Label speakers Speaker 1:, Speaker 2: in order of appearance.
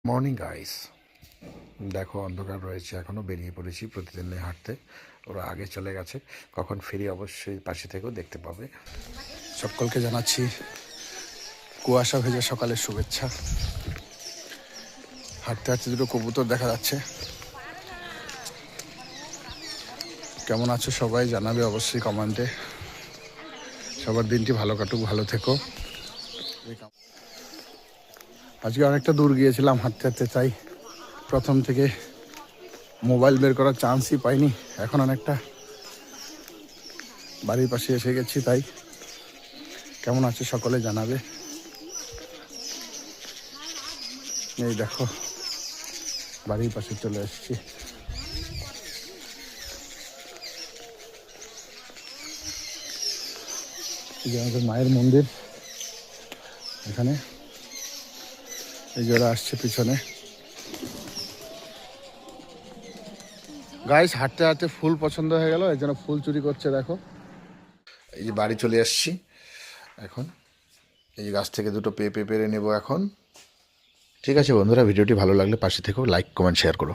Speaker 1: Morning guys, দেখো অন্ধকার রয়েছে, এখনও বেরিয়ে পড়েছি প্রতিদিন হাঁটতে। ওরা আগে চলে গেছে, কখন ফিরি অবশ্যই পাশে থেকেও দেখতে পাবে। সকলকে জানাচ্ছি কুয়াশা ভেজা সকালের শুভেচ্ছা। হাঁটতে হাঁটতে দুটো কবুতর দেখা যাচ্ছে। কেমন আছো সবাই জানাবে অবশ্যই কমেন্টে। সবার দিনটি ভালো কাটুক, ভালো থেকো। আজকে অনেকটা দূর গিয়েছিলাম হাঁটতে হাঁটতে, তাই প্রথম থেকে মোবাইল বের করার চান্সই পাইনি। এখন অনেকটা বাড়ির পাশে এসে গেছি, তাই কেমন আছে সকলে জানাবে। এই দেখো বাড়ির পাশে চলে এসেছি। এই যে আমাদের মায়ের মন্দির, এখানে এই যে ওরা আসছে পিছনে। গাইস হাঁটতে হাঁটতে ফুল পছন্দ হয়ে গেল, এই জন্য ফুল চুরি করছে। দেখো এই যে বাড়ি চলে আসছি এখন। এই যে গাছ থেকে দুটো পেঁপে পেরে নেবো এখন। ঠিক আছে বন্ধুরা, ভিডিওটি ভালো লাগলে পাশে থেকেও লাইক কমেন্ট শেয়ার করো।